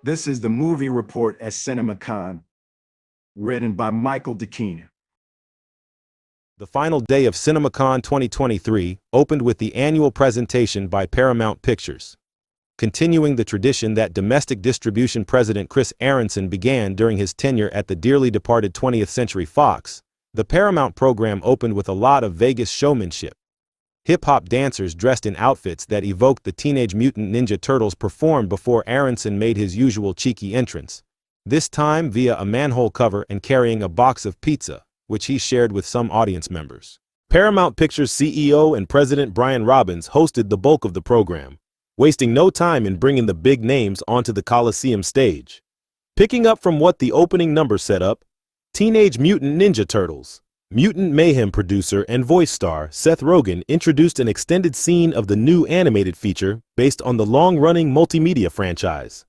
This is the movie report at CinemaCon, written by Michael DeKeenan. The final day of CinemaCon 2023 opened with the annual presentation by Paramount Pictures. Continuing the tradition that domestic distribution president Chris Aronson began during his tenure at the dearly departed 20th Century Fox, the Paramount program opened with a lot of Vegas showmanship. Hip-hop dancers dressed in outfits that evoked the Teenage Mutant Ninja Turtles performed before Aronson made his usual cheeky entrance, this time via a manhole cover and carrying a box of pizza, which he shared with some audience members. Paramount Pictures CEO and President Brian Robbins hosted the bulk of the program, wasting no time in bringing the big names onto the Coliseum stage. Picking up from what the opening number set up, Teenage Mutant Ninja Turtles, Mutant Mayhem producer and voice star Seth Rogen introduced an extended scene of the new animated feature based on the long-running multimedia franchise.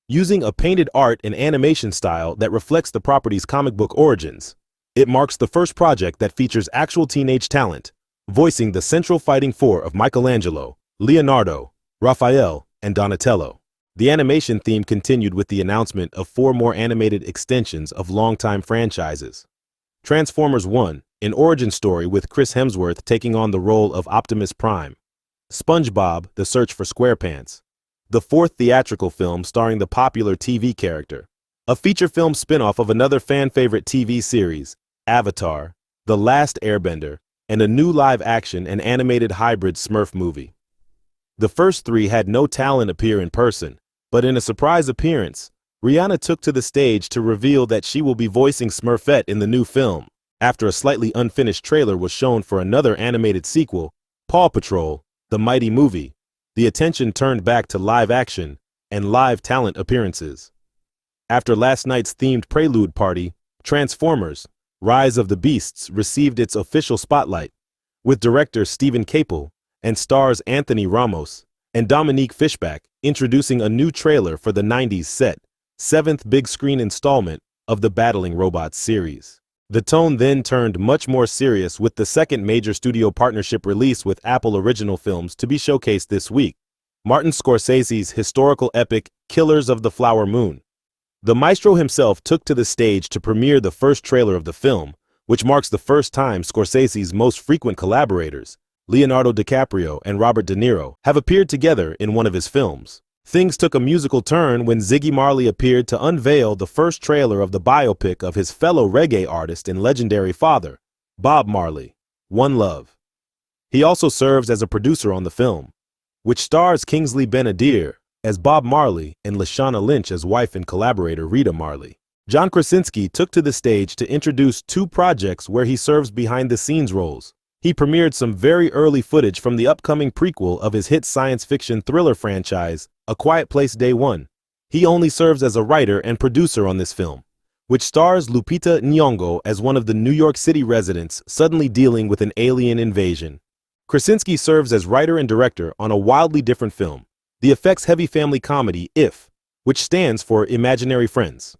Using a painted art and animation style that reflects the property's comic book origins, it marks the first project that features actual teenage talent, voicing the central fighting four of Michelangelo, Leonardo, Raphael, and Donatello. The animation theme continued with the announcement of 4 more animated extensions of longtime franchises. Transformers 1, an origin story with Chris Hemsworth taking on the role of Optimus Prime. SpongeBob: The Search for SquarePants, the 4th theatrical film starring the popular TV character. A feature film spin-off of another fan-favorite TV series, Avatar: The Last Airbender, and a new live-action and animated hybrid Smurf movie. The first 3 had no talent appear in person, but in a surprise appearance, Rihanna took to the stage to reveal that she will be voicing Smurfette in the new film, after a slightly unfinished trailer was shown for another animated sequel, Paw Patrol: The Mighty Movie. The attention turned back to live action and live talent appearances. After last night's themed prelude party, Transformers: Rise of the Beasts received its official spotlight, with director Steven Caple and stars Anthony Ramos and Dominique Fishback introducing a new trailer for the 90s set, 7th big-screen installment of the Battling Robots series. The tone then turned much more serious with the second major studio partnership release with Apple Original Films to be showcased this week, Martin Scorsese's historical epic Killers of the Flower Moon. The maestro himself took to the stage to premiere the first trailer of the film, which marks the first time Scorsese's most frequent collaborators, Leonardo DiCaprio and Robert De Niro, have appeared together in one of his films. Things took a musical turn when Ziggy Marley appeared to unveil the first trailer of the biopic of his fellow reggae artist and legendary father, Bob Marley, One Love. He also serves as a producer on the film, which stars Kingsley Ben-Adir as Bob Marley and Lashana Lynch as wife and collaborator Rita Marley. John Krasinski took to the stage to introduce 2 projects where he serves behind-the-scenes roles. He premiered some very early footage from the upcoming prequel of his hit science fiction thriller franchise, A Quiet Place Day One. He only serves as a writer and producer on this film, which stars Lupita Nyong'o as one of the New York City residents suddenly dealing with an alien invasion. Krasinski serves as writer and director on a wildly different film, the effects-heavy family comedy If, which stands for Imaginary Friends.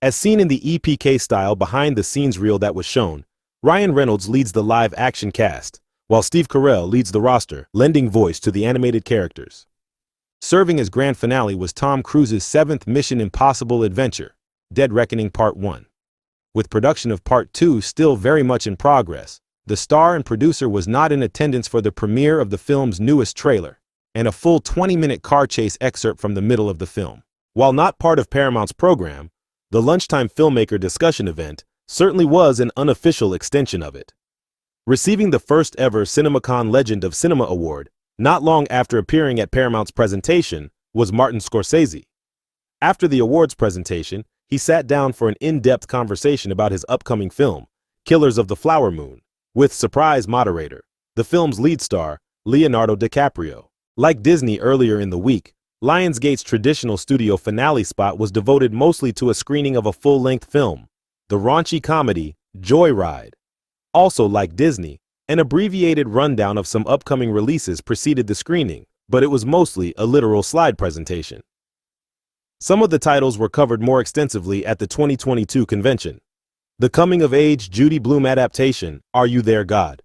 As seen in the EPK-style behind-the-scenes reel that was shown, Ryan Reynolds leads the live-action cast, while Steve Carell leads the roster, lending voice to the animated characters. Serving as grand finale was Tom Cruise's 7th Mission Impossible adventure, Dead Reckoning Part 1. With production of Part 2 still very much in progress, the star and producer was not in attendance for the premiere of the film's newest trailer, and a full 20-minute car chase excerpt from the middle of the film. While not part of Paramount's program, the lunchtime filmmaker discussion event certainly was an unofficial extension of it. Receiving the first ever CinemaCon Legend of Cinema Award, not long after appearing at Paramount's presentation, was Martin Scorsese. After the awards presentation, he sat down for an in-depth conversation about his upcoming film, Killers of the Flower Moon, with surprise moderator, the film's lead star, Leonardo DiCaprio. Like Disney earlier in the week, Lionsgate's traditional studio finale spot was devoted mostly to a screening of a full-length film, the raunchy comedy Joyride. Also like Disney, an abbreviated rundown of some upcoming releases preceded the screening, but it was mostly a literal slide presentation. Some of the titles were covered more extensively at the 2022 convention. The coming-of-age Judy Blume adaptation, Are You There, God?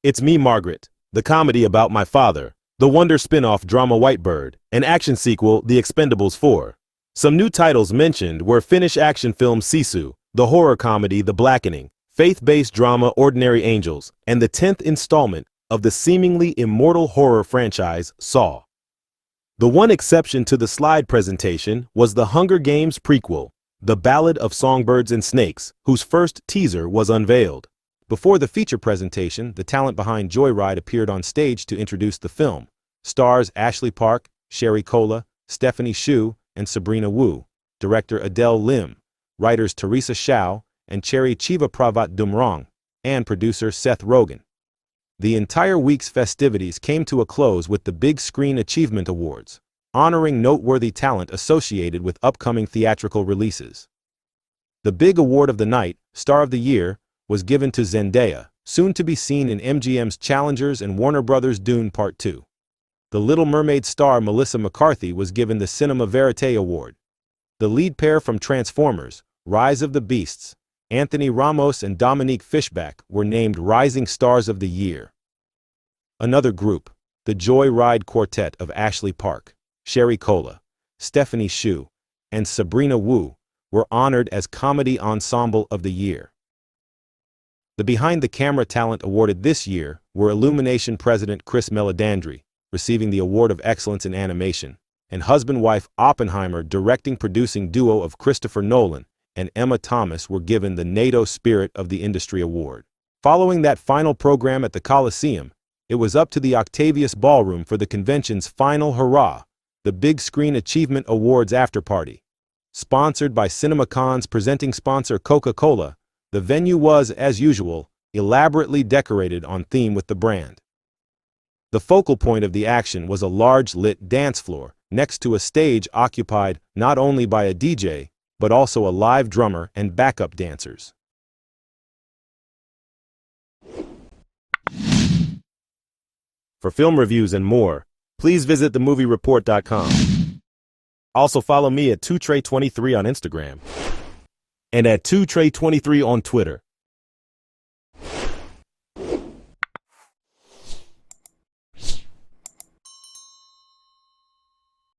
It's Me, Margaret, the comedy about my father, the Wonder spin-off drama White Bird, an action sequel, The Expendables 4, Some new titles mentioned were Finnish action film Sisu, the horror comedy The Blackening, faith-based drama Ordinary Angels, and the 10th installment of the seemingly immortal horror franchise Saw. The one exception to the slide presentation was the Hunger Games prequel, The Ballad of Songbirds and Snakes, whose first teaser was unveiled. Before the feature presentation, the talent behind Joyride appeared on stage to introduce the film. Stars Ashley Park, Sherry Cola, Stephanie Hsu, and Sabrina Wu, director Adele Lim, writers Teresa Shao and Cherry Chiva Pravat Dumrong, and producer Seth Rogen. The entire week's festivities came to a close with the Big Screen Achievement Awards, honoring noteworthy talent associated with upcoming theatrical releases. The big award of the night, Star of the Year, was given to Zendaya, soon to be seen in MGM's Challengers and Warner Bros. Dune Part 2. The Little Mermaid star Melissa McCarthy was given the Cinema Verite Award. The lead pair from Transformers, Rise of the Beasts, Anthony Ramos and Dominique Fishback, were named Rising Stars of the Year. Another group, the Joy Ride Quartet of Ashley Park, Sherry Cola, Stephanie Hsu, and Sabrina Wu, were honored as Comedy Ensemble of the Year. The behind-the-camera talent awarded this year were Illumination president Chris Meledandri, receiving the Award of Excellence in Animation, and husband-wife Oppenheimer directing-producing duo of Christopher Nolan and Emma Thomas were given the NATO Spirit of the Industry Award. Following that final program at the Coliseum, it was up to the Octavius Ballroom for the convention's final hurrah, the Big Screen Achievement Awards afterparty. Sponsored by CinemaCon's presenting sponsor Coca-Cola, the venue was, as usual, elaborately decorated on theme with the brand. The focal point of the action was a large lit dance floor next to a stage occupied not only by a DJ, but also a live drummer and backup dancers. For film reviews and more, please visit TheMovieReport.com. Also follow me at 2Trey23 on Instagram and at 2Trey23 on Twitter.